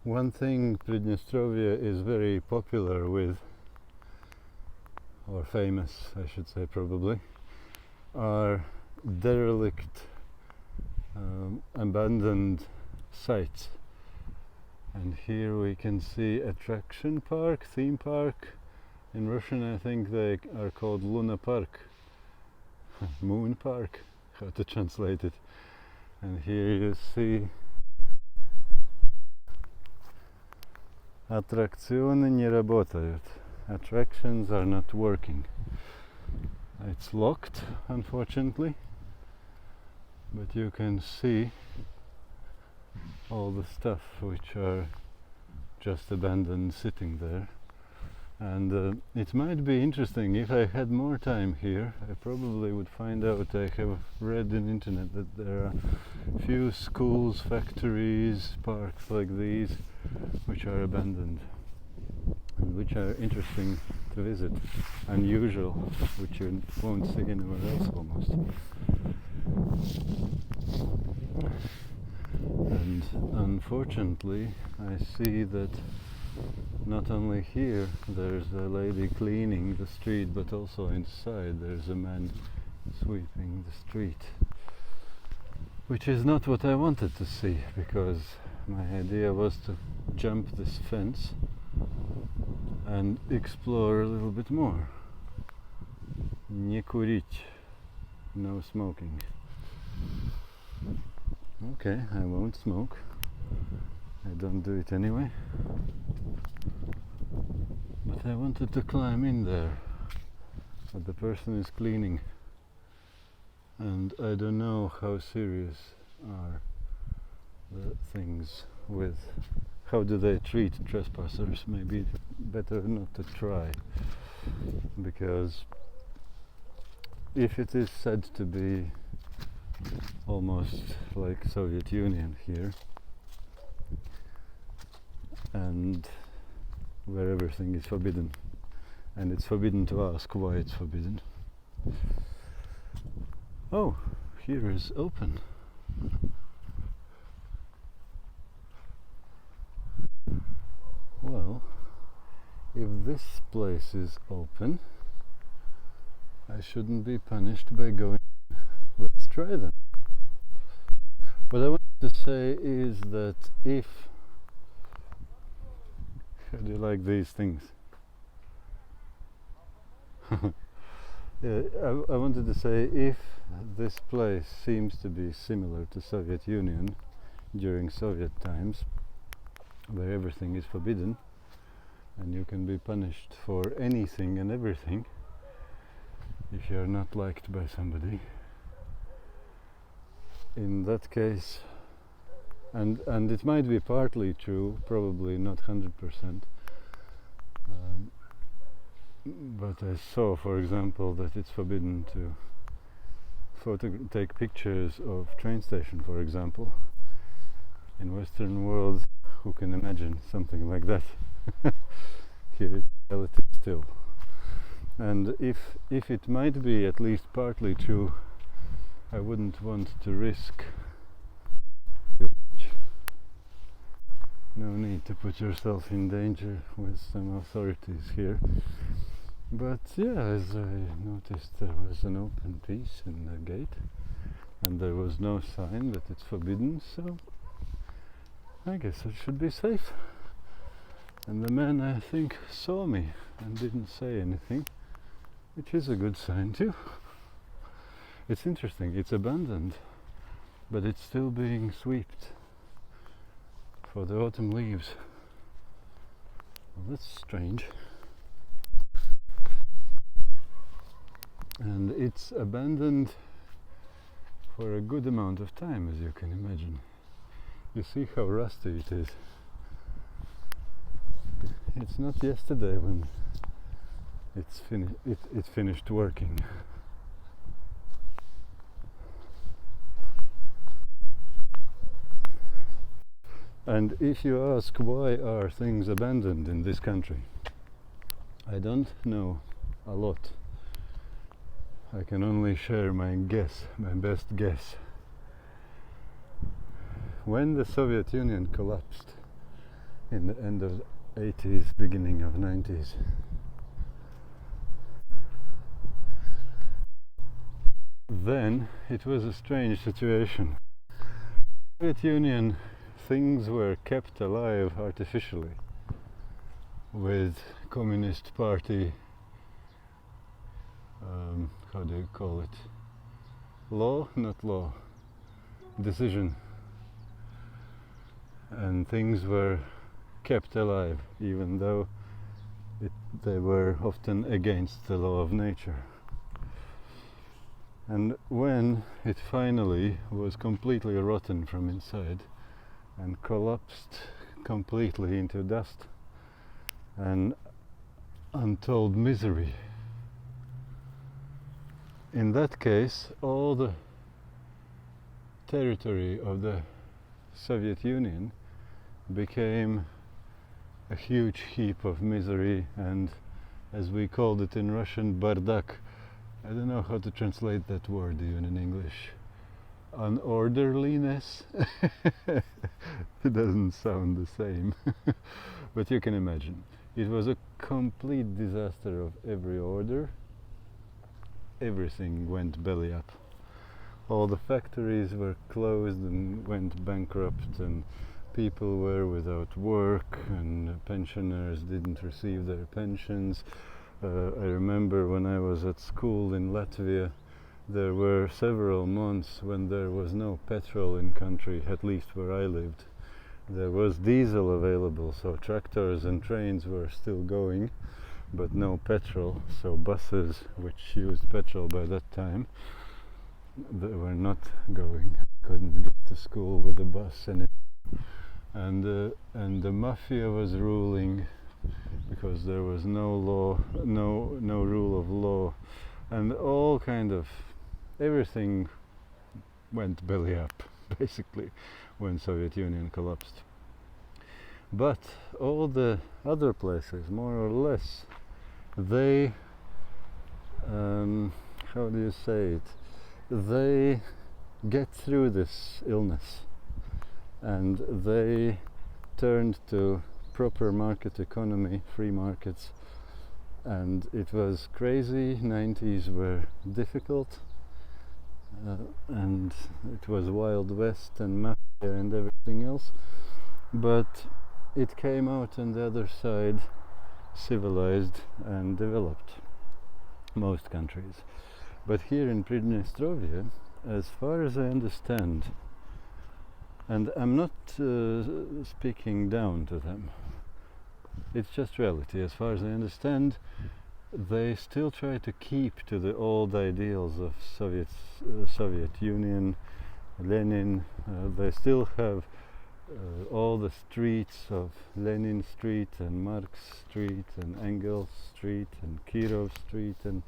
One thing Pridnestrovye is very popular with, or famous I should say probably, are derelict, abandoned sites. And here we can see attraction park, theme park. In Russian I think they are called Luna Park, Moon Park, how to translate it. And here you see аттракционы не работают. Attractions are not working. It's locked, unfortunately, but you can see all the stuff which are just abandoned sitting there. And it might be interesting, if I had more time here, I probably would find out. I have read on the internet that there are few schools, factories, parks like these which are abandoned and which are interesting to visit, unusual, which you won't see anywhere else almost. And unfortunately I see that not only here there's a lady cleaning the street, but also inside there's a man sweeping the street, which is not what I wanted to see, because my idea was to jump this fence and explore a little bit more. Не курить, no smoking. Okay, I won't smoke. I don't do it anyway. But I wanted to climb in there. But the person is cleaning. And I don't know how serious are the things with, how do they treat trespassers. Maybe better not to try. Because if it is said to be almost like Soviet Union here, and where everything is forbidden, and it's forbidden to ask why it's forbidden. Oh, here is open. Well, if this place is open, I shouldn't be punished by going. Let's try them. What I wanted to say is that if, how do you like these things? Yeah, I wanted to say, if this place seems to be similar to Soviet Union during Soviet times, where everything is forbidden and you can be punished for anything and everything if you are not liked by somebody, in that case, and it might be partly true, probably not 100%, but I saw, for example, that it's forbidden to take pictures of train station, for example. In Western world, who can imagine something like that? Here it's relative still. And if it might be at least partly true, I wouldn't want to risk too much. No need to put yourself in danger with some authorities here. But yeah, as I noticed, there was an open piece in the gate and there was no sign that it's forbidden, so I guess I should be safe. And the man, I think, saw me and didn't say anything, which is a good sign too. It's interesting, it's abandoned, but it's still being swept for the autumn leaves. Well, that's strange. And it's abandoned for a good amount of time, as you can imagine. You see how rusty it is. It's not yesterday when it finished working. And if you ask why are things abandoned in this country, I don't know a lot. I can only share my guess, my best guess. When the Soviet Union collapsed, in the end of 80s, beginning of 90s. Then it was a strange situation. Soviet Union, things were kept alive artificially with Communist Party, how do you call it? Law? Not law. Decision. And things were kept alive, even though they were often against the law of nature. And when it finally was completely rotten from inside and collapsed completely into dust and untold misery, in that case all the territory of the Soviet Union became a huge heap of misery and, as we called it in Russian, bardak. I don't know how to translate that word even in English. Unorderliness? It doesn't sound the same. But you can imagine. It was a complete disaster of every order. Everything went belly up. All the factories were closed and went bankrupt, and people were without work, and pensioners didn't receive their pensions. I remember when I was at school in Latvia, there were several months when there was no petrol in country, at least where I lived. There was diesel available, so tractors and trains were still going, but no petrol, so buses, which used petrol by that time, they were not going. Couldn't get to school with a bus, and the mafia was ruling, because there was no law, no rule of law, and all kind of everything went belly up basically when Soviet Union collapsed. But all the other places, more or less, they how do you say it? They get through this illness, and they turned to proper market economy, free markets, and it was crazy. 90s were difficult, and it was Wild West and mafia and everything else, but it came out on the other side civilized and developed, most countries. But here in Pridnestrovye, as far as I understand, and I'm not speaking down to them, it's just reality. As far as I understand, they still try to keep to the old ideals of Soviet Union, Lenin. They still have all the streets of Lenin Street and Marx Street and Engels Street and Kirov Street and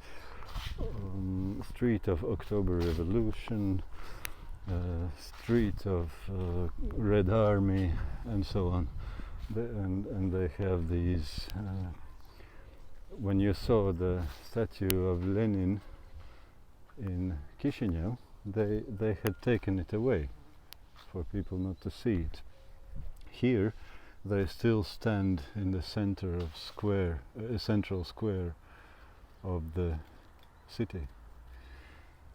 Street of October Revolution, Street of Red Army, and so on. And they have these. When you saw the statue of Lenin in Chisinau, they had taken it away for people not to see it. Here, they still stand in the center of central square of the city,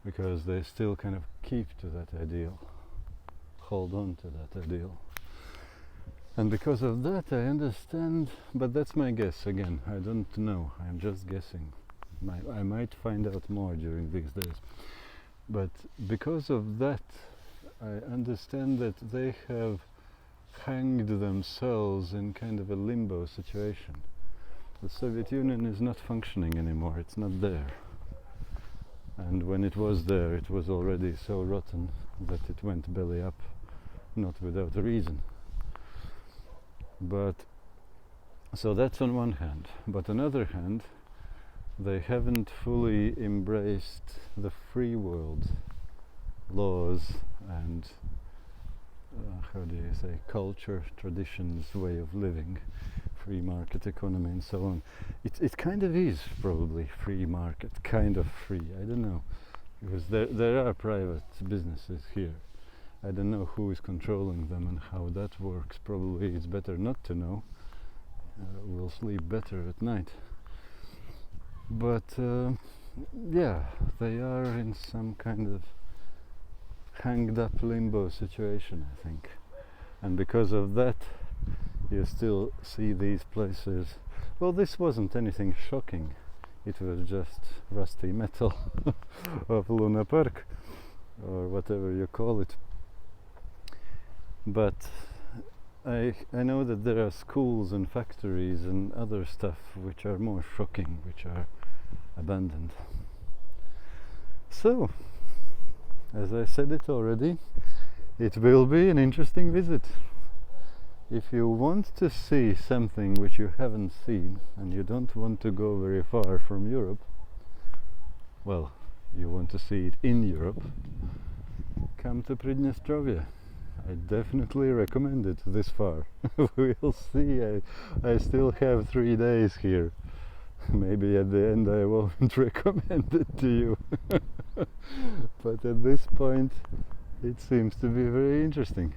because they still kind of keep to that ideal, hold on to that ideal. And because of that, I understand, but that's my guess again, I don't know, I'm just guessing. I might find out more during these days. But because of that, I understand that they have hanged themselves in kind of a limbo situation. The Soviet Union is not functioning anymore, it's not there. And when it was there, it was already so rotten that it went belly up, not without a reason. But so that's on one hand. But on the other hand, they haven't fully embraced the free world laws and how do you say, culture, traditions, way of living, free market economy and so on. It kind of is probably free market, kind of free, I don't know, because there are private businesses here, I don't know who is controlling them and how that works. Probably it's better not to know. We'll sleep better at night. But yeah, they are in some kind of hanged up limbo situation, I think. And because of that, you still see these places. Well, this wasn't anything shocking. It was just rusty metal of Luna Park, or whatever you call it. But I know that there are schools and factories and other stuff which are more shocking, which are abandoned. So, as I said it already, it will be an interesting visit. If you want to see something which you haven't seen and you don't want to go very far from Europe, well, you want to see it in Europe, come to Pridnestrovye. I definitely recommend it this far. We'll see. I still have 3 days here. Maybe at the end I won't recommend it to you. But at this point it seems to be very interesting.